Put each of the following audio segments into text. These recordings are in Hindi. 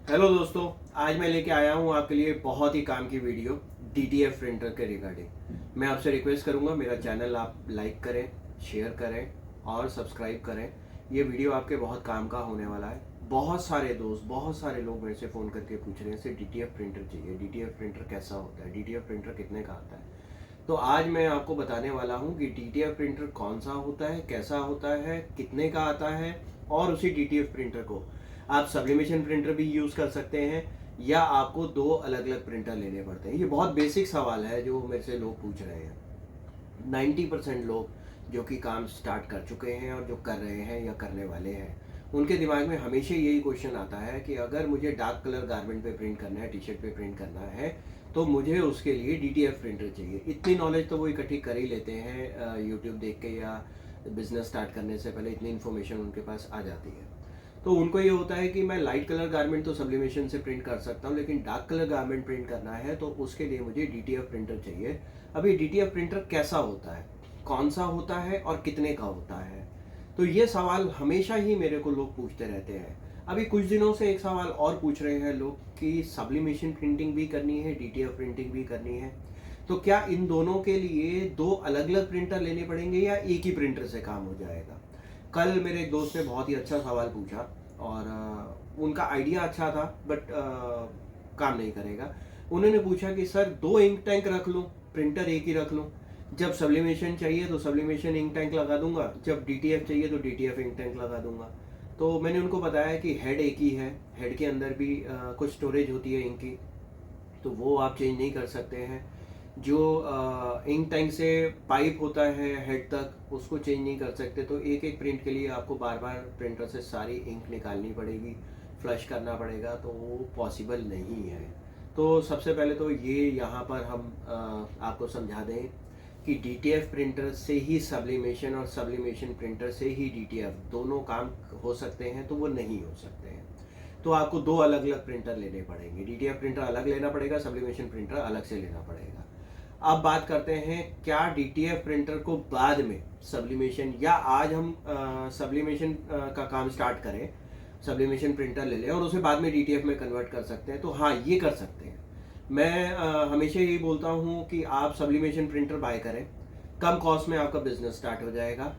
हेलो दोस्तों, आज मैं लेके आया हूँ आपके लिए बहुत ही काम की वीडियो DTF प्रिंटर के रिगार्डिंग। मैं आपसे रिक्वेस्ट करूँगा मेरा चैनल आप लाइक करें, शेयर करें और सब्सक्राइब करें। ये वीडियो आपके बहुत काम का होने वाला है। बहुत सारे दोस्त, बहुत सारे लोग मेरे से फ़ोन करके पूछ रहे हैं सिर्फ DTF प्रिंटर चाहिए, DTF प्रिंटर कैसा होता है, DTF प्रिंटर कितने का आता है। तो आज मैं आपको बताने वाला हूँ कि DTF प्रिंटर कौन सा होता है, कैसा होता है, कितने का आता है और उसी DTF प्रिंटर को आप सब्लिमेशन प्रिंटर भी यूज़ कर सकते हैं या आपको दो अलग अलग प्रिंटर लेने पड़ते हैं। ये बहुत बेसिक सवाल है जो मेरे से लोग पूछ रहे हैं। 90% लोग जो कि काम स्टार्ट कर चुके हैं और जो कर रहे हैं या करने वाले हैं, उनके दिमाग में हमेशा यही क्वेश्चन आता है कि अगर मुझे डार्क कलर गारमेंट पे प्रिंट करना है, टी शर्ट पे प्रिंट करना है, तो मुझे उसके लिए DTF प्रिंटर चाहिए। इतनी नॉलेज तो वो इकट्ठी कर ही लेते हैं यूट्यूब देख के या बिजनेस स्टार्ट करने से पहले इतनी इन्फॉर्मेशन उनके पास आ जाती है। तो उनको ये होता है कि मैं लाइट कलर गारमेंट तो सब्लिमेशन से प्रिंट कर सकता हूँ, लेकिन डार्क कलर गारमेंट प्रिंट करना है तो उसके लिए मुझे DTF प्रिंटर चाहिए। अभी DTF प्रिंटर कैसा होता है, कौन सा होता है और कितने का होता है, तो ये सवाल हमेशा ही मेरे को लोग पूछते रहते हैं। अभी कुछ दिनों से एक सवाल और पूछ रहे हैं लोग कि सब्लिमेशन प्रिंटिंग भी करनी है, DTF प्रिंटिंग भी करनी है, तो क्या इन दोनों के लिए दो अलग अलग प्रिंटर लेने पड़ेंगे या एक ही प्रिंटर से काम हो जाएगा। कल मेरे एक दोस्त ने बहुत ही अच्छा सवाल पूछा और उनका आइडिया अच्छा था बट काम नहीं करेगा। उन्होंने पूछा कि सर दो इंक टैंक रख लूँ, प्रिंटर एक ही रख लूँ, जब सब्लिमेशन चाहिए तो सब्लिमेशन इंक टैंक लगा दूंगा, जब DTF चाहिए तो DTF इंक टैंक लगा दूंगा। तो मैंने उनको बताया कि हेड एक ही है, हेड के अंदर भी कुछ स्टोरेज होती है इंक की, तो वो आप चेंज नहीं कर सकते हैं। जो इंक टैंक से पाइप होता है हेड तक, उसको चेंज नहीं कर सकते। तो एक एक प्रिंट के लिए आपको बार बार प्रिंटर से सारी इंक निकालनी पड़ेगी, फ्लश करना पड़ेगा, तो वो पॉसिबल नहीं है। तो सबसे पहले तो ये यहाँ पर हम आपको समझा दें कि DTF प्रिंटर से ही सब्लिमेशन और सब्लिमेशन प्रिंटर से ही DTF दोनों काम हो सकते हैं, तो वो नहीं हो सकते हैं। तो आपको दो अलग अलग प्रिंटर लेने पड़ेंगे, DTF प्रिंटर अलग लेना पड़ेगा, सब्लिमेशन प्रिंटर अलग से लेना पड़ेगा। अब बात करते हैं क्या DTF प्रिंटर को बाद में सब्लिमेशन, या आज हम सब्लिमेशन का काम स्टार्ट करें, सब्लिमेशन प्रिंटर ले लें और उसे बाद में DTF में कन्वर्ट कर सकते हैं। तो हाँ, ये कर सकते हैं। मैं हमेशा यही बोलता हूँ कि आप सब्लिमेशन प्रिंटर बाय करें, कम कॉस्ट में आपका बिजनेस स्टार्ट हो जाएगा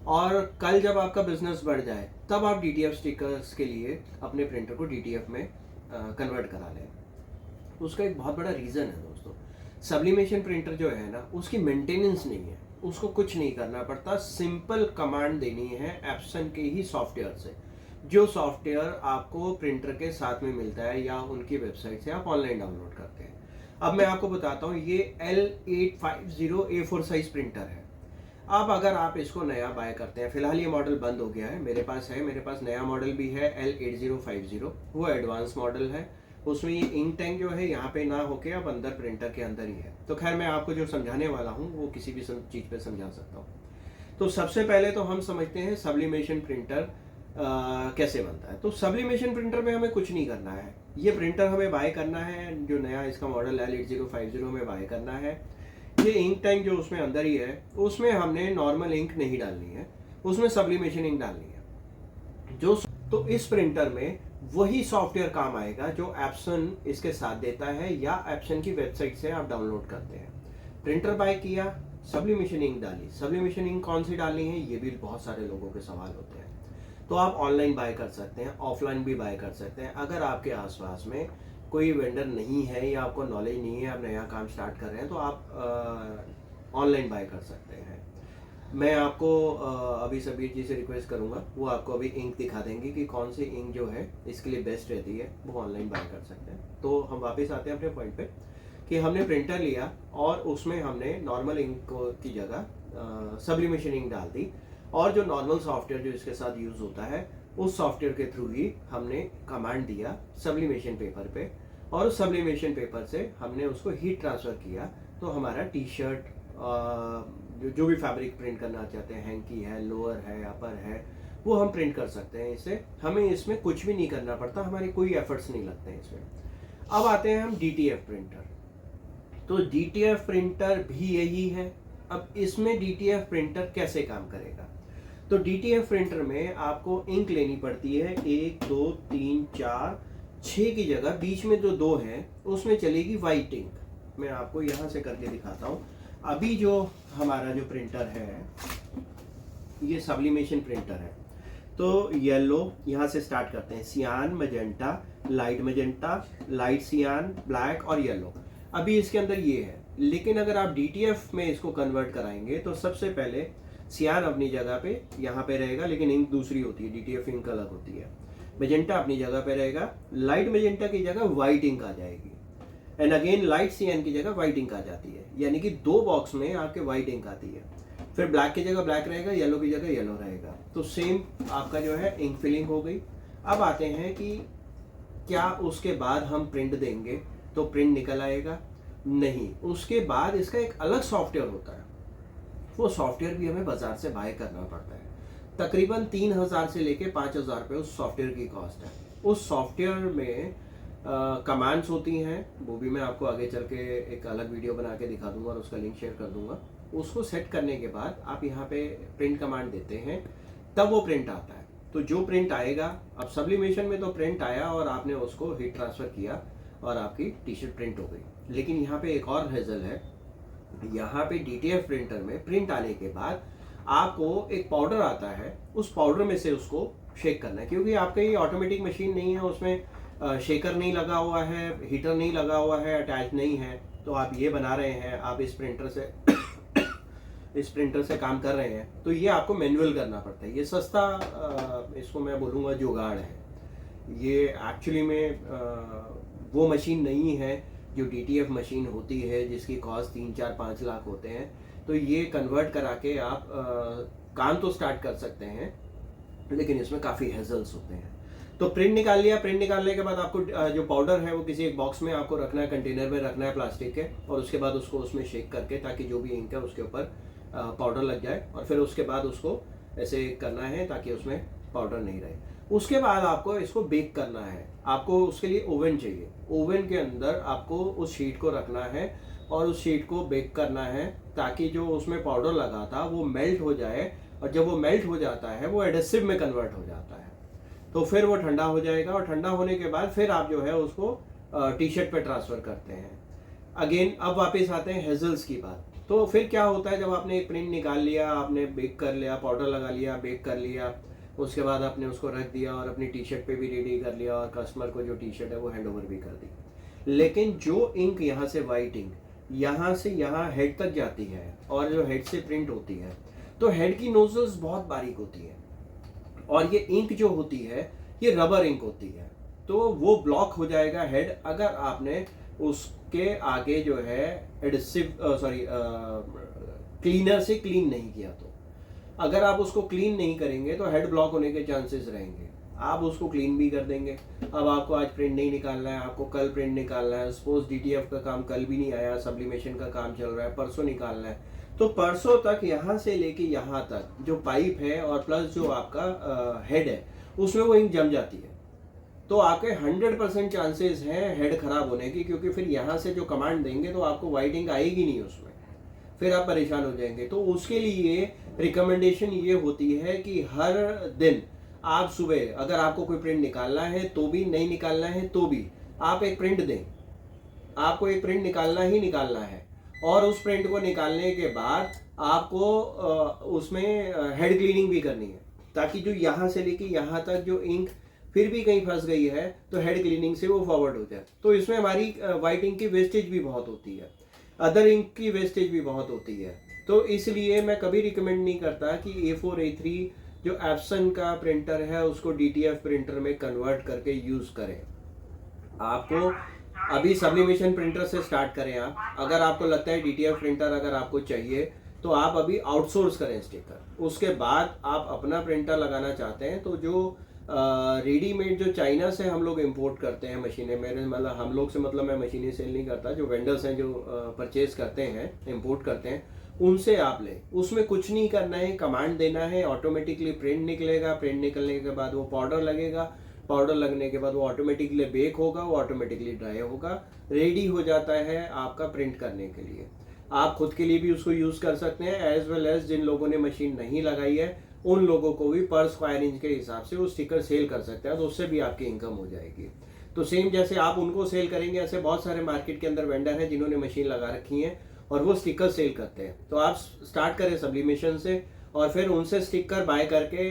और कल जब आपका बिजनेस बढ़ जाए तब आप DTF स्टिकर्स के लिए अपने प्रिंटर को DTF में कन्वर्ट करा लें। उसका एक बहुत बड़ा रीज़न है दोस्तों, सब्लिमेशन प्रिंटर जो है ना, उसकी मेंटेनेंस नहीं है, उसको कुछ नहीं करना पड़ता, सिंपल कमांड देनी है एप्सन के ही सॉफ्टवेयर से, जो सॉफ्टवेयर आपको प्रिंटर के साथ में मिलता है या उनकी वेबसाइट से आप ऑनलाइन डाउनलोड करते हैं। अब मैं आपको बताता हूँ, ये L850 A4 साइज प्रिंटर है। अब अगर आप इसको नया बाय करते हैं, फिलहाल ये मॉडल बंद हो गया है, मेरे पास नया मॉडल भी है L8050, वो एडवांस मॉडल है। उसमें ये इंक टैंक जो है यहाँ पे ना होके अब अंदर प्रिंटर के अंदर ही है। तो खैर मैं आपको जो समझाने वाला हूँ वो किसी भी चीज़ पे समझा सकता हूँ। तो सबसे पहले तो हम समझते हैं सब्लिमेशन प्रिंटर कैसे बनता है। तो सब्लिमेशन प्रिंटर में हमें कुछ नहीं करना है, ये प्रिंटर हमें बाय करना है, जो नया इसका मॉडल L8050 हमें बाय करना है। ये इंक टैंक जो उसमें अंदर ही है, उसमें हमने नॉर्मल इंक नहीं डालनी है, उसमें सब्लिमेशन इंक डालनी है। जो तो इस प्रिंटर में वही सॉफ्टवेयर काम आएगा जो एप्सन इसके साथ देता है या एप्सन की वेबसाइट से आप डाउनलोड करते हैं। प्रिंटर बाय किया, सब्लिमेशन इंक डाली, सब्लिमेशन इंक कौन सी डालनी है ये भी बहुत सारे लोगों के सवाल होते हैं। तो आप ऑनलाइन बाय कर सकते हैं, ऑफलाइन भी बाय कर सकते हैं। अगर आपके आसपास में कोई वेंडर नहीं है या आपको नॉलेज नहीं है, आप नया काम स्टार्ट कर रहे हैं, तो आप ऑनलाइन बाय कर सकते हैं। मैं आपको अभी सबीर जी से रिक्वेस्ट करूंगा, वो आपको अभी इंक दिखा देंगे कि कौन सी इंक जो है इसके लिए बेस्ट रहती है, वो ऑनलाइन बाय कर सकते हैं। तो हम वापस आते हैं अपने पॉइंट पे कि हमने प्रिंटर लिया और उसमें हमने नॉर्मल इंक की जगह सब्लिमेशन इंक डाल दी, और जो नॉर्मल सॉफ्टवेयर जो इसके साथ यूज़ होता है उस सॉफ्टवेयर के थ्रू ही हमने कमांड दिया सब्लिमेशन पेपर पे, और उस सब्लिमेशन पेपर से हमने उसको हीट ट्रांसफ़र किया। तो हमारा टी शर्ट जो भी फैब्रिक प्रिंट करना चाहते हैं, हैंकी है, लोअर है, अपर है, वो हम प्रिंट कर सकते हैं इससे। हमें इसमें कुछ भी नहीं करना पड़ता, हमारे कोई एफर्ट्स नहीं लगते हैं इसमें। अब आते हैं हम DTF प्रिंटर। तो DTF प्रिंटर भी यही है। अब इसमें DTF प्रिंटर कैसे काम करेगा, तो DTF प्रिंटर में आपको इंक लेनी पड़ती है 1 2 3 4 6 की जगह बीच में जो 2 है उसमें चलेगी वाइट इंक। मैं आपको यहाँ से करके दिखाता हूँ। अभी जो हमारा जो प्रिंटर है ये सब्लिमेशन प्रिंटर है। तो येलो यहाँ से स्टार्ट करते हैं, सियान, मजेंटा, लाइट सियान, ब्लैक और येलो। अभी इसके अंदर ये है, लेकिन अगर आप डीटीएफ में इसको कन्वर्ट कराएंगे तो सबसे पहले सियान अपनी जगह पे यहाँ पे रहेगा, लेकिन इंक दूसरी होती है, डीटीएफ इंक अलग होती है। मजेंटा अपनी जगह पे रहेगा, लाइट मजेंटा की जगह वाइट इंक आ जाएगी, एंड अगेन लाइट सियान की जगह वाइट इंक आ जाती है, यानी कि 2 बॉक्स में आपके वाइट इंक आती है। फिर ब्लैक की जगह ब्लैक रहेगा, येलो की जगह येलो रहेगा। तो सेम आपका जो है इंक फिलिंग हो गई। अब आते हैं कि क्या उसके बाद हम प्रिंट देंगे तो प्रिंट निकल आएगा? नहीं, उसके बाद इसका एक अलग सॉफ्टवेयर होता है। वो सॉफ्टवेयर भी हमें बाजार से बाय करना पड़ता है। तकरीबन 3000 से लेके 5000 रुपये उस सॉफ्टवेयर की कॉस्ट है। उस सॉफ्टवेयर में कमांड्स होती हैं, वो भी मैं आपको आगे चल के एक अलग वीडियो बना के दिखा दूंगा और उसका लिंक शेयर कर दूंगा। उसको सेट करने के बाद आप यहाँ पे प्रिंट कमांड देते हैं, तब वो प्रिंट आता है। तो जो प्रिंट आएगा, अब सब्लिमेशन में तो प्रिंट आया और आपने उसको हीट ट्रांसफर किया और आपकी टी शर्ट प्रिंट हो गई। लेकिन यहाँ पे एक और हेजल है, यहाँ पे डीटीएफ प्रिंटर में प्रिंट आने के बाद आपको एक पाउडर आता है, उस पाउडर में से उसको शेक करना है, क्योंकि आपका ये ऑटोमेटिक मशीन नहीं है, उसमें शेकर नहीं लगा हुआ है, हीटर नहीं लगा हुआ है, अटैच नहीं है। तो आप ये बना रहे हैं, आप इस प्रिंटर से काम कर रहे हैं, तो ये आपको मैनुअल करना पड़ता है। ये सस्ता इसको मैं बोलूँगा जुगाड़ है। ये एक्चुअली में वो मशीन नहीं है जो डीटीएफ मशीन होती है जिसकी कॉस्ट 3, 4, 5 लाख होते हैं। तो ये कन्वर्ट करा के आप काम तो स्टार्ट कर सकते हैं, लेकिन इसमें काफ़ी हेजल्स होते हैं। तो प्रिंट निकाल लिया, प्रिंट निकालने के बाद आपको जो पाउडर है वो किसी एक बॉक्स में आपको रखना है, कंटेनर में रखना है प्लास्टिक के, और उसके बाद उसको उसमें शेक करके, ताकि जो भी इंक है उसके ऊपर पाउडर लग जाए, और फिर उसके बाद उसको ऐसे करना है ताकि उसमें पाउडर नहीं रहे। उसके बाद आपको इसको बेक करना है। आपको उसके लिए ओवन चाहिए। ओवन के अंदर आपको उस शीट को रखना है और उस शीट को बेक करना है, ताकि जो उसमें पाउडर लगा था वो मेल्ट हो जाए, और जब वो मेल्ट हो जाता है वो एडेसिव में कन्वर्ट हो जाता है। तो फिर वो ठंडा हो जाएगा, और ठंडा होने के बाद फिर आप जो है उसको टी शर्ट पे ट्रांसफ़र करते हैं। अगेन अब वापस आते हैं हेजल्स की बात। तो फिर क्या होता है, जब आपने एक प्रिंट निकाल लिया, आपने बेक कर लिया, पाउडर लगा लिया, बेक कर लिया, उसके बाद आपने उसको रख दिया और अपनी टी शर्ट पे भी रेडी कर लिया, और कस्टमर को जो टी शर्ट है वो हैंड ओवर भी कर दी। लेकिन जो इंक यहाँ से वाइट इंक यहाँ से यहाँ हेड तक जाती है, और जो हेड से प्रिंट होती है, तो हेड की नोजल्स बहुत बारीक होती है, और ये इंक जो होती है ये रबर इंक होती है। तो वो ब्लॉक हो जाएगा हेड, अगर आपने उसके आगे जो है एडिसिव क्लीनर से क्लीन नहीं किया। तो अगर आप उसको क्लीन नहीं करेंगे तो हेड ब्लॉक होने के चांसेस रहेंगे। आप उसको क्लीन भी कर देंगे। अब आपको आज प्रिंट नहीं निकालना है, आपको कल प्रिंट निकालना है। सपोज डीटीएफ का काम कल भी नहीं आया, सब्लिमेशन का काम चल रहा है, परसों निकालना है, तो परसों तक यहाँ से लेके यहाँ तक जो पाइप है और प्लस जो आपका हेड है उसमें वो इंक जम जाती है। तो आपके 100% चांसेस हैं हेड खराब होने की, क्योंकि फिर यहाँ से जो कमांड देंगे तो आपको वाइट इंक आएगी नहीं उसमें, फिर आप परेशान हो जाएंगे। तो उसके लिए रिकमेंडेशन ये होती है कि हर दिन आप सुबह, अगर आपको कोई प्रिंट निकालना है तो भी, नहीं निकालना है तो भी, आप एक प्रिंट दें। आपको एक प्रिंट निकालना ही निकालना है, और उस प्रिंट को निकालने के बाद आपको उसमें हेड क्लीनिंग भी करनी है, ताकि जो यहाँ से लेके यहाँ तक जो इंक फिर भी कहीं फंस गई है तो हेड क्लीनिंग से वो फॉरवर्ड हो जाए। तो इसमें हमारी वाइट इंक की वेस्टेज भी बहुत होती है, अदर इंक की वेस्टेज भी बहुत होती है। तो इसलिए मैं कभी रिकमेंड नहीं करता कि A4 A3 जो एप्सन का प्रिंटर है उसको DTF प्रिंटर में कन्वर्ट करके यूज़ करें। आपको अभी सब्लिमेशन प्रिंटर से स्टार्ट करें। आप अगर आपको लगता है DTF प्रिंटर अगर आपको चाहिए तो आप अभी आउटसोर्स करें स्टिकर। उसके बाद आप अपना प्रिंटर लगाना चाहते हैं तो जो रेडीमेड जो चाइना से हम लोग इंपोर्ट करते हैं मशीनें, मेरे मतलब हम लोग से मतलब मैं मशीनें सेल नहीं करता, जो वेंडर्स हैं जो परचेज करते हैं, इंपोर्ट करते हैं, उनसे आप लें। उसमें कुछ नहीं करना है, कमांड देना है, ऑटोमेटिकली प्रिंट निकलेगा। प्रिंट निकलने के बाद वो पाउडर लगेगा, पाउडर लगने के बाद वो ऑटोमेटिकली बेक होगा, वो ऑटोमेटिकली ड्राई होगा, रेडी हो जाता है आपका प्रिंट करने के लिए। आप खुद के लिए भी उसको यूज़ कर सकते हैं, एज वेल एज जिन लोगों ने मशीन नहीं लगाई है उन लोगों को भी पर स्क्वायर इंच के हिसाब से वो स्टिकर सेल कर सकते हैं, तो उससे भी आपकी इनकम हो जाएगी। तो सेम जैसे आप उनको सेल करेंगे, ऐसे बहुत सारे मार्केट के अंदर वेंडर हैं जिन्होंने मशीन लगा रखी है और वो स्टिकर सेल करते हैं। तो आप स्टार्ट करें सब्लिमेशन से और फिर उनसे स्टिकर बाय करके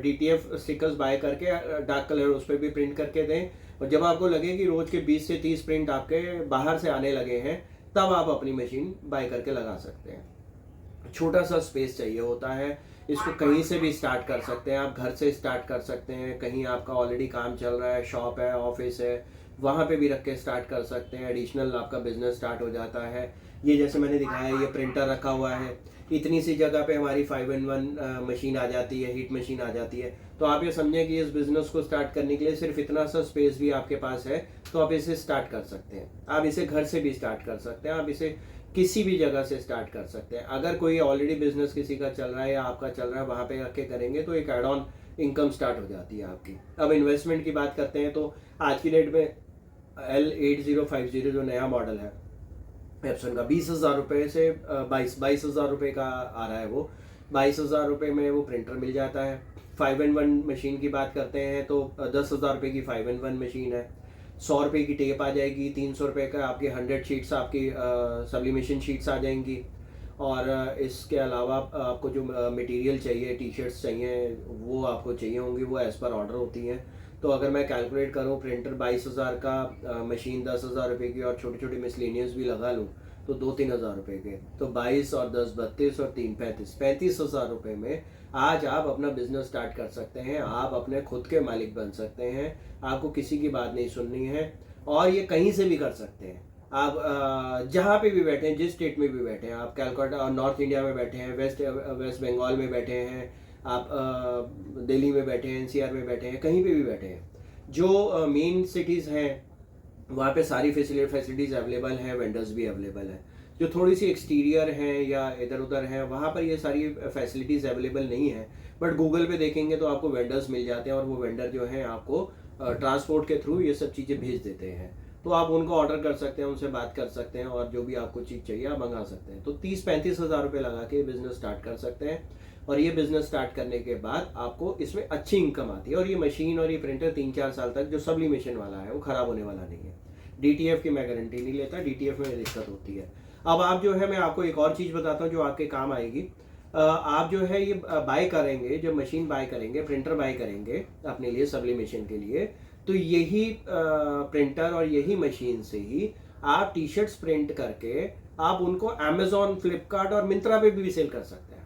डीटीएफ स्टिकर्स बाय करके डार्क कलर उस पर भी प्रिंट करके दें। और जब आपको लगे कि रोज के 20 से 30 प्रिंट आपके बाहर से आने लगे हैं, तब आप अपनी मशीन बाय करके लगा सकते हैं। छोटा सा स्पेस चाहिए होता है, इसको कहीं से भी स्टार्ट कर सकते हैं, आप घर से स्टार्ट कर सकते हैं, कहीं आपका ऑलरेडी काम चल रहा है, शॉप है, ऑफिस है, वहाँ पे भी रख के स्टार्ट कर सकते हैं। एडिशनल आपका बिजनेस स्टार्ट हो जाता है। ये जैसे मैंने दिखाया, ये प्रिंटर रखा हुआ है, इतनी सी जगह पे हमारी 5-in-1 मशीन आ जाती है, हीट मशीन आ जाती है। तो आप ये समझें कि इस बिजनेस को स्टार्ट करने के लिए सिर्फ इतना सा स्पेस भी आपके पास है, तो आप इसे स्टार्ट कर सकते हैं। आप इसे घर से भी स्टार्ट कर सकते हैं, आप इसे किसी भी जगह से स्टार्ट कर सकते हैं। अगर कोई ऑलरेडी बिजनेस किसी का चल रहा है या आपका चल रहा है, वहाँ पे रख के करेंगे तो एक एड ऑन इनकम स्टार्ट हो जाती है आपकी। अब इन्वेस्टमेंट की बात करते हैं तो आज की डेट में L8050 जो नया मॉडल है एप्सन का, 20,000 रुपये से 22,000 रुपये का आ रहा है। वो 22,000 रुपये में वो प्रिंटर मिल जाता है। 5-in-1 मशीन की बात करते हैं तो 10,000 रुपये की 5-in-1 मशीन है। 100 रुपये की टेप आ जाएगी, 300 रुपये का आपकी 100 शीट्स आपकी सब्लिमेशन शीट्स आ जाएंगी। और इसके अलावा आपको जो मटेरियल चाहिए, टी शर्ट्स चाहिए, वो आपको चाहिए होंगी, वो एज़ पर ऑर्डर होती हैं। तो अगर मैं कैलकुलेट करूँ, प्रिंटर 22,000 का, मशीन 10,000 रुपये की और छोटी छोटी मिसलेनियस भी लगा लूँ तो 2-3 हज़ार रुपये के, तो 22 और 10 32 और 3 35,000 रुपये में आज आप अपना बिजनेस स्टार्ट कर सकते हैं। आप अपने खुद के मालिक बन सकते हैं, आपको किसी की बात नहीं सुननी है और ये कहीं से भी कर सकते हैं। आप जहाँ पे भी बैठे हैं, जिस स्टेट में भी बैठे हैं, आप कैलकाटा नॉर्थ इंडिया में बैठे हैं, वेस्ट बंगाल में बैठे हैं, आप दिल्ली में बैठे हैं, एनसीआर में बैठे हैं, कहीं पे भी बैठे हैं, जो मेन सिटीज़ हैं वहाँ पे सारी फैसिलिटीज़ अवेलेबल हैं, वेंडर्स भी अवेलेबल हैं। जो थोड़ी सी एक्सटीरियर हैं या इधर उधर हैं, वहाँ पर ये सारी फैसिलिटीज़ अवेलेबल नहीं है, बट गूगल पे देखेंगे तो आपको वेंडर्स मिल जाते हैं और वो वेंडर जो हैं आपको ट्रांसपोर्ट के थ्रू ये सब चीज़ें भेज देते हैं। तो आप उनको ऑर्डर कर सकते हैं, उनसे बात कर सकते हैं और जो भी आपको चीज़ चाहिए आप मंगा सकते हैं। तो 30-35 हज़ार रुपये लगा के बिजनेस स्टार्ट कर सकते हैं और ये बिजनेस स्टार्ट करने के बाद आपको इसमें अच्छी इनकम आती है। और ये मशीन और ये प्रिंटर 3-4 साल तक जो सब्लिमेशन वाला है वो ख़राब होने वाला नहीं है। डीटीएफ की मैं गारंटी नहीं लेता, डीटीएफ में दिक्कत होती है। अब आप जो है, मैं आपको एक और चीज़ बताता हूँ जो आपके काम आएगी। आप जो है ये बाय करेंगे, जब मशीन बाय करेंगे, प्रिंटर बाय करेंगे अपने लिए सब्लिमेशन के लिए, तो यही प्रिंटर और यही मशीन से ही आप टी शर्ट्स प्रिंट करके आप उनको अमेजोन, फ्लिपकार्ट और मिंत्रा पे भी सेल कर सकते हैं।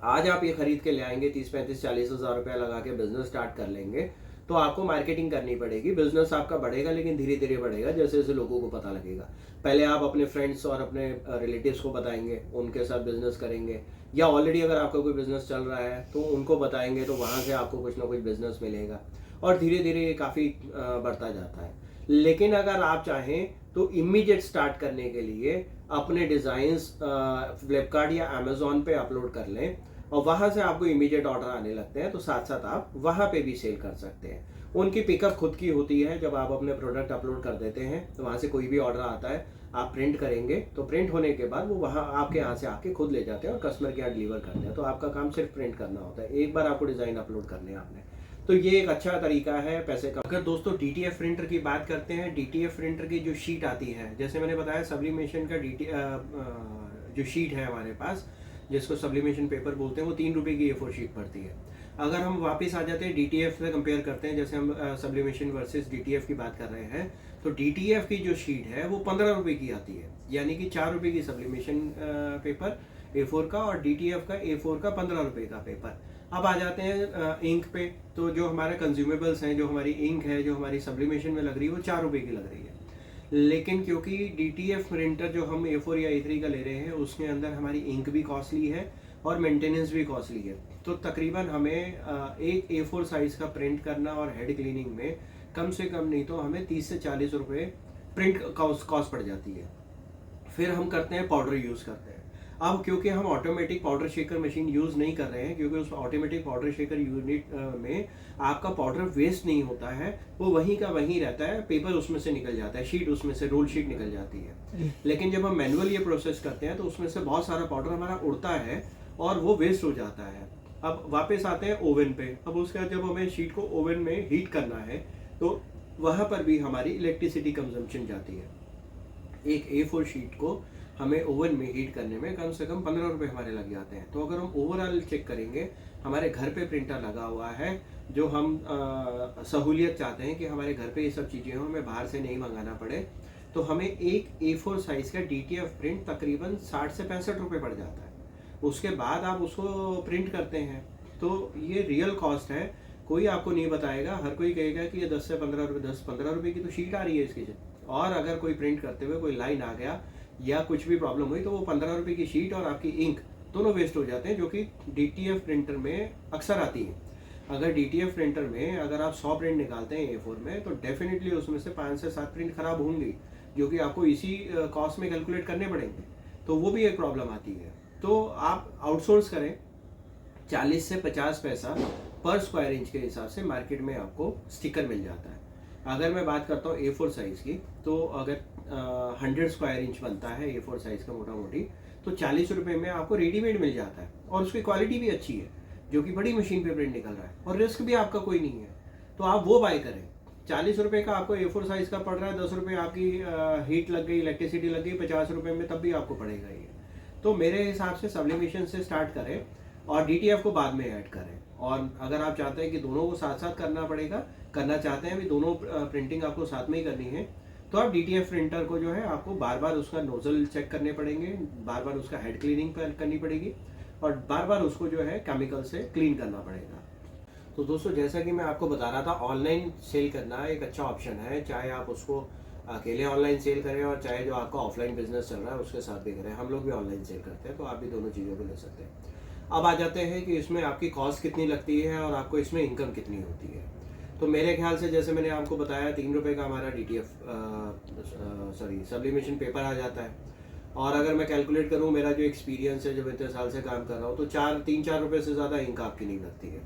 आज आप ये खरीद के ले आएंगे, 30-35-40 हज़ार रुपया लगा के बिजनेस स्टार्ट कर लेंगे, तो आपको मार्केटिंग करनी पड़ेगी। बिजनेस आपका बढ़ेगा, लेकिन धीरे धीरे बढ़ेगा जैसे जैसे लोगों को पता लगेगा। पहले आप अपने फ्रेंड्स और अपने रिलेटिव्स को बताएंगे, उनके साथ बिजनेस करेंगे, या ऑलरेडी अगर आपका कोई बिजनेस चल रहा है तो उनको बताएंगे, तो वहाँ से आपको कुछ ना कुछ बिजनेस मिलेगा और धीरे धीरे ये काफ़ी बढ़ता जाता है। लेकिन अगर आप चाहें तो इमीडिएट स्टार्ट करने के लिए अपने डिज़ाइंस फ्लिपकार्ट या अमेजोन पे अपलोड कर लें और वहाँ से आपको इमीडिएट ऑर्डर आने लगते हैं, तो साथ साथ आप वहाँ पे भी सेल कर सकते हैं। उनकी पिकअप खुद की होती है। जब आप अपने प्रोडक्ट अपलोड कर देते हैं तो वहाँ से कोई भी ऑर्डर आता है, आप प्रिंट करेंगे, तो प्रिंट होने के बाद वो वहाँ आपके यहाँ से आके खुद ले जाते हैं और कस्टमर के यहाँ डिलीवर करते हैं। तो आपका काम सिर्फ प्रिंट करना होता है, एक बार आपको डिज़ाइन अपलोड करने हैं आपने। तो ये एक अच्छा तरीका है पैसे का। अगर दोस्तों डीटीएफ प्रिंटर की बात करते हैं, डीटीएफ प्रिंटर की जो शीट आती है, जैसे मैंने बताया सब्लिमेशन का जो शीट है हमारे पास, जिसको सब्लिमेशन पेपर बोलते हैं, वो 3 रुपये की A4 शीट पड़ती है। अगर हम वापस आ जाते हैं डीटीएफ से कंपेयर करते हैं, जैसे हम सब्लिमेशन वर्सेस डीटीएफ की बात कर रहे हैं, तो डीटीएफ की जो शीट है वो 15 रुपये की आती है, यानी कि 4 रुपये की सब्लिमेशन पेपर A4 का और डीटीएफ का A4 का 15 रुपये का पेपर। अब आ जाते हैं इंक पे, तो जो हमारे कंज्यूमेबल्स हैं, जो हमारी इंक है, जो हमारी सब्लिमेशन में लग रही है, वो 4 रुपये की लग रही है। लेकिन क्योंकि डीटीएफ प्रिंटर जो हम A4 या A3 का ले रहे हैं, उसके अंदर हमारी इंक भी कॉस्टली है और मेंटेनेंस भी कॉस्टली है। तो तकरीबन हमें एक A4 साइज का प्रिंट करना और हेड क्लीनिंग में कम से कम नहीं तो हमें 30 से 40 रुपये प्रिंट कॉस्ट पड़ जाती है। फिर हम करते हैं पाउडर यूज़ करते हैं। अब क्योंकि हम automatic powder shaker machine use नहीं कर रहे हैं, क्योंकि उस ऑटोमेटिक पाउडर शेकर यूनिट में आपका पाउडर वेस्ट नहीं होता है, वो वहीं का वहीं रहता है, पेपर उसमें से निकल जाता है, शीट उसमें से, रोल शीट निकल जाती है। लेकिन जब हम मैनुअल ये प्रोसेस करते हैं तो उसमें से बहुत सारा पाउडर हमारा उड़ता है और वो वेस्ट हो जाता है। अब वापस आते हैं ओवन पे। अब उसके बाद जब हमें शीट को ओवन में हीट करना है, तो वहाँ पर भी हमारी इलेक्ट्रिसिटी कंजम्पशन जाती है। एक A4 शीट को हमें ओवन में हीट करने में कम से कम 15 रुपये हमारे लग जाते हैं। तो अगर हम ओवरऑल चेक करेंगे, हमारे घर पे प्रिंटर लगा हुआ है, जो हम सहूलियत चाहते हैं कि हमारे घर पे ये सब चीज़ें हों, हमें बाहर से नहीं मंगाना पड़े, तो हमें एक A4 साइज़ का DTF प्रिंट तकरीबन 60 से 65 रुपये पड़ जाता है। उसके बाद आप उसको प्रिंट करते हैं, तो ये रियल कॉस्ट है। कोई आपको नहीं बताएगा, हर कोई कहेगा कि ये 10 से 15 रुपये, 10-15 रुपये की तो शीट आ रही है इसकी। और अगर कोई प्रिंट करते हुए कोई लाइन आ गया या कुछ भी प्रॉब्लम हुई, तो वो 15 रुपये की शीट और आपकी इंक दोनों वेस्ट हो जाते हैं, जो कि DTF प्रिंटर में अक्सर आती है। अगर DTF प्रिंटर में अगर आप 100 प्रिंट निकालते हैं A4 में, तो डेफिनेटली उसमें से 5 से 7 प्रिंट खराब होंगी, जो कि आपको इसी कॉस्ट में कैलकुलेट करने पड़ेंगे। तो वो भी एक प्रॉब्लम आती है। तो आप आउटसोर्स करें, 40 से 50 पैसा पर स्क्वायर इंच के हिसाब से मार्केट में आपको स्टिकर मिल जाता है। अगर मैं बात करता हूँ A4 साइज़ की, तो अगर 100 स्क्वायर इंच बनता है A4 साइज़ का मोटा मोटी, तो 40 रुपये में आपको रेडीमेड मिल जाता है, और उसकी क्वालिटी भी अच्छी है, जो कि बड़ी मशीन पे प्रिंट निकल रहा है, और रिस्क भी आपका कोई नहीं है। तो आप वो बाय करें। 40 रुपये का आपको A4 साइज़ का पड़ रहा है, 10 रुपये आपकी हीट लग गई, इलेक्ट्रिसिटी लग गई, 50 रुपये में तब भी आपको पड़ेगा ये। तो मेरे हिसाब से सब्लिमेशन से स्टार्ट करें और DTF को बाद में ऐड करें। और अगर आप चाहते हैं कि दोनों को साथ साथ करना चाहते हैं, अभी दोनों प्रिंटिंग आपको साथ में ही करनी है, तो आप DTF प्रिंटर को जो है आपको बार बार उसका नोजल चेक करने पड़ेंगे, बार बार उसका हेड क्लीनिंग करनी पड़ेगी, और बार बार उसको जो है केमिकल से क्लीन करना पड़ेगा। तो दोस्तों, जैसा कि मैं आपको बता रहा था, ऑनलाइन सेल करना एक अच्छा ऑप्शन है। चाहे आप उसको अकेले ऑनलाइन सेल करें, और चाहे जो आपका ऑफलाइन बिजनेस चल रहा है उसके साथ भी करें। हम लोग भी ऑनलाइन सेल करते हैं, तो आप भी दोनों चीज़ों को ले सकते हैं। अब आ जाते हैं कि इसमें आपकी कॉस्ट कितनी लगती है और आपको इसमें इनकम कितनी होती है। तो मेरे ख्याल से, जैसे मैंने आपको बताया, 3 रुपये का हमारा सब्लिमेशन पेपर आ जाता है। और अगर मैं कैलकुलेट करूं, मेरा जो एक्सपीरियंस है, जब इतने साल से काम कर रहा हूं, तो 3-4 रुपये से ज़्यादा इंक आपकी नहीं लगती है।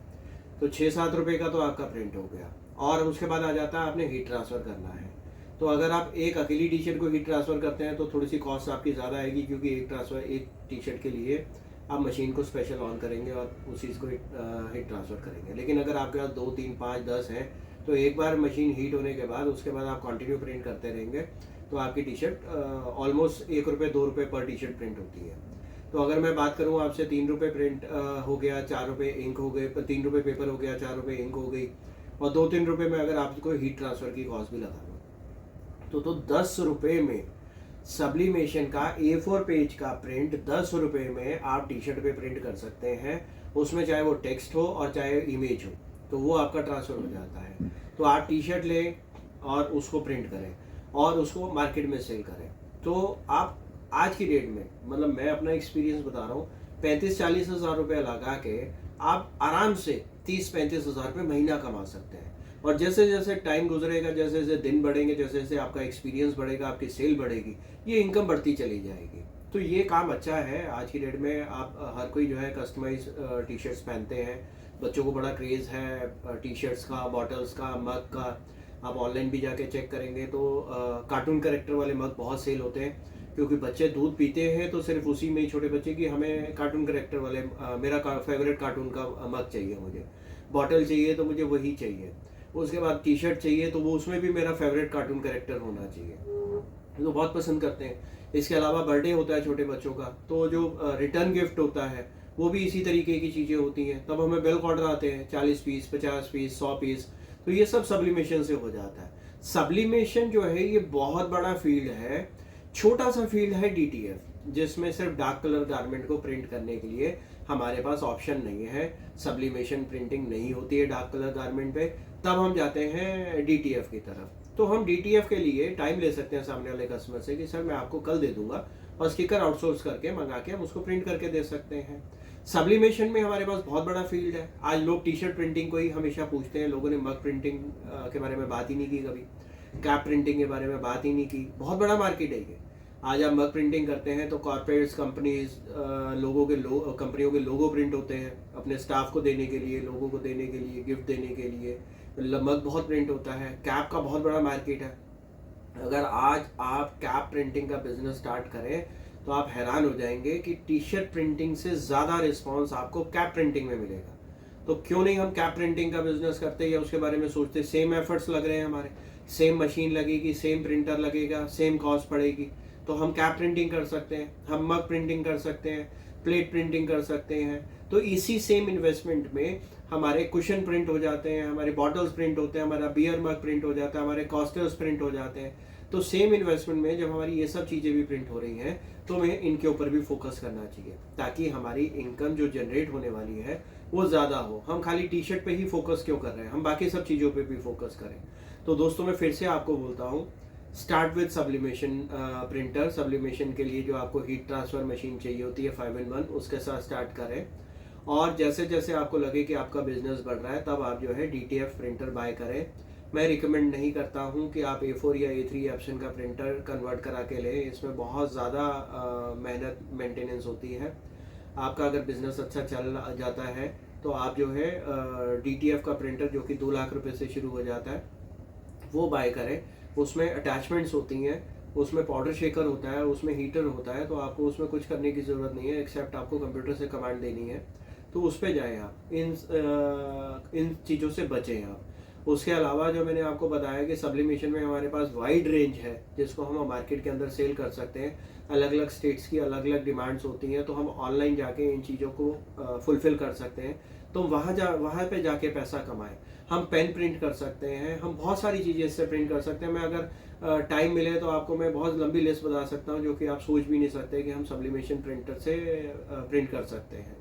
तो 6-7 रुपये का तो आपका प्रिंट हो गया। और उसके बाद आ जाता है आपने हीट ट्रांसफ़र करना है। तो अगर आप एक अकेली टी शर्ट को हीट ट्रांसफ़र करते हैं, तो थोड़ी सी कॉस्ट आपकी ज़्यादा आएगी, क्योंकि एक टी शर्ट के लिए आप मशीन को स्पेशल ऑन करेंगे और उसी को हीट ट्रांसफ़र करेंगे। लेकिन अगर आपके पास 2, 3, 5, 10 हैं, तो एक बार मशीन हीट होने के बाद उसके बाद आप कंटिन्यू प्रिंट करते रहेंगे, तो आपकी टी शर्ट ऑलमोस्ट 1 रुपये 2 रुपये पर टी शर्ट प्रिंट होती है। तो अगर मैं बात करूँ आपसे, 3 रुपये प्रिंट हो गया, 4 रुपये इंक हो गए, 3 रुपये पेपर हो गया, 4 रुपये इंक हो गई, और 2-3 रुपये में अगर आपको हीट ट्रांसफ़र की कॉस्ट भी लगा लो, तो 10 रुपये में सब्लिमेशन का A4 पेज का प्रिंट 10 रुपये में आप टी शर्ट पे प्रिंट कर सकते हैं। उसमें चाहे वो टेक्स्ट हो और चाहे इमेज हो, तो वो आपका ट्रांसफ़र हो जाता है। तो आप टी शर्ट लें और उसको प्रिंट करें और उसको मार्केट में सेल करें। तो आप आज की डेट में, मतलब मैं अपना एक्सपीरियंस बता रहा हूँ, 35-40 हज़ार रुपये लगा के आप आराम से 30-35 हज़ार रुपये महीना कमा सकते हैं। और जैसे जैसे टाइम गुजरेगा, जैसे जैसे दिन बढ़ेंगे, जैसे जैसे आपका एक्सपीरियंस बढ़ेगा, आपकी सेल बढ़ेगी, ये इनकम बढ़ती चली जाएगी। तो ये काम अच्छा है आज की डेट में। आप हर कोई जो है कस्टमाइज टी शर्ट्स पहनते हैं। बच्चों को बड़ा क्रेज़ है टी शर्ट्स का, बॉटल्स का, मग का। आप ऑनलाइन भी जाके चेक करेंगे तो कार्टून कैरेक्टर वाले मग बहुत सेल होते हैं, क्योंकि बच्चे दूध पीते हैं तो सिर्फ उसी में ही, छोटे बच्चे की, हमें कार्टून कैरेक्टर वाले मेरा फेवरेट कार्टून का मग चाहिए, मुझे बॉटल चाहिए तो मुझे वही चाहिए। उसके बाद टी शर्ट चाहिए तो वो उसमें भी मेरा फेवरेट कार्टून कैरेक्टर होना चाहिए, तो बहुत पसंद करते हैं। इसके अलावा बर्थडे होता है छोटे बच्चों का, तो जो रिटर्न गिफ्ट होता है वो भी इसी तरीके की चीज़ें होती हैं। तब हमें बल्क ऑर्डर आते हैं, 40 पीस, 50 पीस, 100 पीस, तो ये सब सब्लिमेशन से हो जाता है। सब्लिमेशन जो है ये बहुत बड़ा फील्ड है, छोटा सा फील्ड है DTF, जिसमें सिर्फ डार्क कलर गारमेंट को प्रिंट करने के लिए हमारे पास ऑप्शन नहीं है। सब्लिमेशन प्रिंटिंग नहीं होती है डार्क कलर गारमेंट पे, तब हम जाते हैं DTF की तरफ। तो हम DTF के लिए टाइम ले सकते हैं सामने वाले कस्टमर से कि सर मैं आपको कल दे दूंगा, और स्टिकर आउटसोर्स करके मंगा के हम उसको प्रिंट करके दे सकते हैं। सब्लिमेशन में हमारे पास बहुत बड़ा फील्ड है। आज लोग टी शर्ट प्रिंटिंग को ही हमेशा पूछते हैं, लोगों ने मग प्रिंटिंग के बारे में बात ही नहीं की कभी, कैप प्रिंटिंग के बारे में बात ही नहीं की। बहुत बड़ा मार्केट है ये। आज आप मग प्रिंटिंग करते हैं तो कॉर्पोरेट्स, कंपनीज, कंपनियों के लोगो प्रिंट होते हैं अपने स्टाफ को देने के लिए, लोगों को देने के लिए, गिफ्ट देने के लिए। मग बहुत प्रिंट होता है। कैप का बहुत बड़ा मार्केट है। अगर आज आप कैप प्रिंटिंग का बिजनेस स्टार्ट करें तो आप हैरान हो जाएंगे कि टी शर्ट प्रिंटिंग से ज़्यादा रिस्पॉन्स आपको कैप प्रिंटिंग में मिलेगा। तो क्यों नहीं हम कैप प्रिंटिंग का बिजनेस करते या उसके बारे में सोचते। सेम एफर्ट्स लग रहे हैं हमारे। सेम मशीन लगेगी, सेम प्रिंटर लगेगा, सेम कॉस्ट पड़ेगी। तो हम कैप प्रिंटिंग कर सकते हैं, हम मग प्रिंटिंग कर सकते हैं, प्लेट प्रिंटिंग कर सकते हैं। तो इसी सेम इन्वेस्टमेंट में हमारे कुशन प्रिंट हो जाते हैं, हमारे बॉटल्स प्रिंट होते हैं, हमारा बियर मग प्रिंट हो जाता है, हमारे कॉस्टर्स प्रिंट हो जाते हैं। तो सेम इन्वेस्टमेंट में जब हमारी ये सब चीज़ें भी प्रिंट हो रही हैं तो हमें इनके ऊपर भी फोकस करना चाहिए, ताकि हमारी इनकम जो जनरेट होने वाली है वो ज़्यादा हो। हम खाली टी शर्ट पे ही फोकस क्यों कर रहे हैं, हम बाकी सब चीज़ों पे भी फोकस करें। तो दोस्तों मैं फिर से आपको बोलता हूँ, start with sublimation printer. Sublimation के लिए जो आपको हीट ट्रांसफ़र मशीन चाहिए होती है 5-in-1, उसके साथ स्टार्ट करें। और जैसे जैसे आपको लगे कि आपका बिजनेस बढ़ रहा है तब आप जो है DTF प्रिंटर बाय करें। मैं रिकमेंड नहीं करता हूं कि आप A4 या A3 एप्सन का प्रिंटर कन्वर्ट करा के लें, इसमें बहुत ज़्यादा मेहनत मेंटेनेंस होती है। आपका अगर बिजनेस अच्छा चल जाता है तो आप जो है DTF का प्रिंटर जो कि 2 लाख रुपए से शुरू हो जाता है वो बाय करें। उसमें अटैचमेंट्स होती हैं, उसमें पाउडर शेकर होता है, उसमें हीटर होता है, तो आपको उसमें कुछ करने की ज़रूरत नहीं है एक्सेप्ट आपको कंप्यूटर से कमांड देनी है। तो उस पर जाएँ आप, इन चीज़ों से बचें आप। उसके अलावा जो मैंने आपको बताया कि सब्लिमेशन में हमारे पास वाइड रेंज है जिसको हम मार्केट के अंदर सेल कर सकते हैं। अलग अलग स्टेट्स की अलग अलग डिमांड्स होती हैं, तो हम ऑनलाइन जाके इन चीज़ों को फुलफिल कर सकते हैं। तो वहाँ पे जाके पैसा कमाएं। हम पेन प्रिंट कर सकते हैं, हम बहुत सारी चीज़ें इससे प्रिंट कर सकते हैं। मैं अगर टाइम मिले तो आपको मैं बहुत लंबी लिस्ट बता सकता हूँ जो कि आप सोच भी नहीं सकते कि हम सब्लिमेशन प्रिंटर से प्रिंट कर सकते हैं।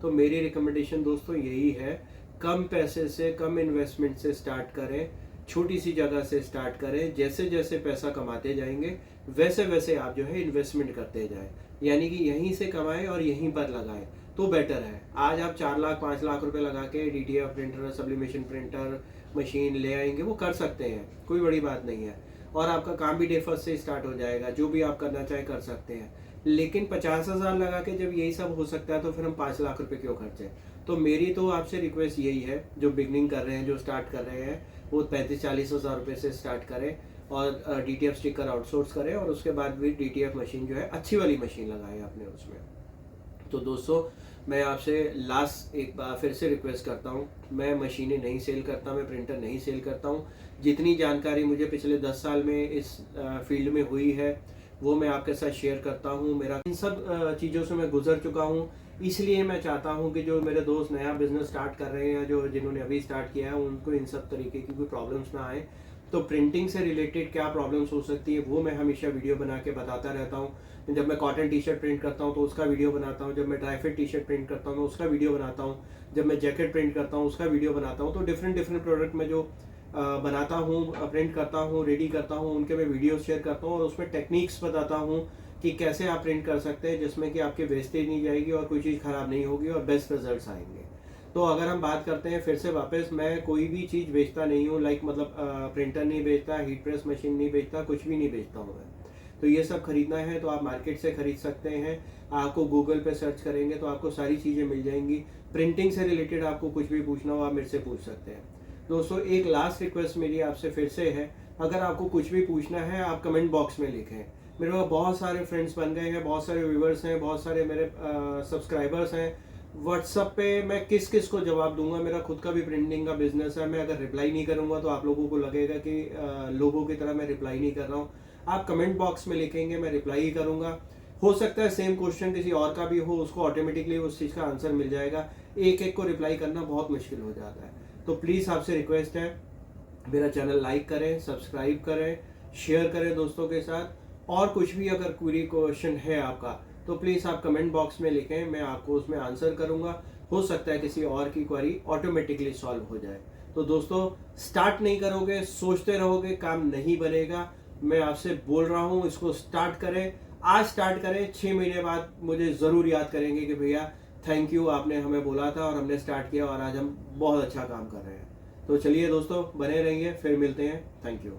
तो मेरी रिकमेंडेशन दोस्तों यही है, कम पैसे से, कम इन्वेस्टमेंट से स्टार्ट करें, छोटी सी जगह से स्टार्ट करें। जैसे जैसे पैसा कमाते जाएंगे वैसे वैसे आप जो है इन्वेस्टमेंट करते जाएं, यानी कि यहीं से कमाएं और यहीं पर लगाएं तो बेटर है। आज आप 4 लाख 5 लाख रुपए लगा के DTF printer, sublimation printer machine ले आएंगे, वो कर सकते हैं, कोई बड़ी बात नहीं है। और आपका काम भी डे फर्स्ट से स्टार्ट हो जाएगा, जो भी आप करना चाहें कर सकते हैं। लेकिन 50,000 लगा के जब यही सब हो सकता है तो फिर हम 5 लाख रुपए क्यों खर्चे। तो मेरी तो आपसे रिक्वेस्ट यही है, जो बिगनिंग कर रहे हैं, जो स्टार्ट कर रहे हैं, वो 35-40 हज़ार रुपये से स्टार्ट करें और DTF स्टिकर आउटसोर्स करें और उसके बाद भी DTF मशीन जो है अच्छी वाली मशीन लगाएं आपने उसमें। तो दोस्तों मैं आपसे लास्ट एक बार फिर से रिक्वेस्ट करता हूँ, मैं मशीनें नहीं सेल करता, मैं प्रिंटर नहीं सेल करता हूँ। जितनी जानकारी मुझे पिछले 10 साल में इस फील्ड में हुई है वो मैं आपके साथ शेयर करता हूँ। मेरा इन सब चीज़ों से मैं गुजर चुका हूँ, इसलिए मैं चाहता हूँ कि जो मेरे दोस्त नया बिजनेस स्टार्ट कर रहे हैं, जो जिन्होंने अभी स्टार्ट किया है, उनको इन सब तरीके की कोई प्रॉब्लम्स ना आए। तो प्रिंटिंग से रिलेटेड क्या प्रॉब्लम्स हो सकती है वो मैं हमेशा वीडियो बना के बताता रहता हूँ। जब मैं कॉटन टी शर्ट प्रिंट करता हूँ तो उसका वीडियो बनाता हूँ, जब मैं dry fit T shirt print करता हूँ मैं उसका वीडियो बनाता हूँ, जब मैं जैकेट प्रिंट करता हूँ उसका वीडियो बनाता हूँ। तो डिफरेंट प्रोडक्ट में जो बनाता हूँ, प्रिंट करता हूँ, रेडी करता हूँ, उनके मैं वीडियो शेयर करता हूँ और उसमें टेक्निक्स बताता हूँ कि कैसे आप प्रिंट कर सकते हैं जिसमें कि आपकी वेस्टेज नहीं जाएगी और कोई चीज़ ख़राब नहीं होगी और बेस्ट रिजल्ट्स आएंगे। तो अगर हम बात करते हैं फिर से वापस, मैं कोई भी चीज़ बेचता नहीं हूँ, लाइक मतलब प्रिंटर नहीं बेचता, हीट प्रेस मशीन नहीं बेचता, कुछ भी नहीं बेचता हूँ मैं। तो ये सब खरीदना है तो आप मार्केट से खरीद सकते हैं। आपको गूगल पे सर्च करेंगे तो आपको सारी चीज़ें मिल जाएंगी। प्रिंटिंग से रिलेटेड आपको कुछ भी पूछना हो आप मेरे से पूछ सकते हैं। दोस्तों एक लास्ट रिक्वेस्ट मेरी आपसे फिर से है, अगर आपको कुछ भी पूछना है आप कमेंट बॉक्स में लिखें। मेरे पास बहुत सारे फ्रेंड्स बन गए हैं, बहुत सारे व्यूवर्स हैं, बहुत सारे मेरे सब्सक्राइबर्स हैं। व्हाट्सअप पे मैं किस किस को जवाब दूंगा, मेरा खुद का भी प्रिंटिंग का बिजनेस है। मैं अगर रिप्लाई नहीं करूंगा तो आप लोगों को लगेगा कि लोगों की तरह मैं रिप्लाई नहीं कर रहा हूँ। आप कमेंट बॉक्स में लिखेंगे, मैं रिप्लाई ही करूंगा। हो सकता है सेम क्वेश्चन किसी और का भी हो, उसको ऑटोमेटिकली उस चीज़ का आंसर मिल जाएगा। एक एक को रिप्लाई करना बहुत मुश्किल हो जाता है। तो प्लीज़ आपसे रिक्वेस्ट है, मेरा चैनल लाइक करें, सब्सक्राइब करें, शेयर करें दोस्तों के साथ। और कुछ भी अगर क्वेरी क्वेश्चन है आपका तो प्लीज़ आप कमेंट बॉक्स में लिखें, मैं आपको उसमें आंसर करूंगा। हो सकता है किसी और की क्वेरी ऑटोमेटिकली सॉल्व हो जाए। तो दोस्तों स्टार्ट नहीं करोगे, सोचते रहोगे, काम नहीं बनेगा। मैं आपसे बोल रहा हूँ इसको स्टार्ट करें, आज स्टार्ट करें। 6 महीने बाद मुझे ज़रूर याद करेंगे कि भैया थैंक यू, आपने हमें बोला था और हमने स्टार्ट किया और आज हम बहुत अच्छा काम कर रहे हैं। तो चलिए दोस्तों बने रहिए, फिर मिलते हैं। Thank you.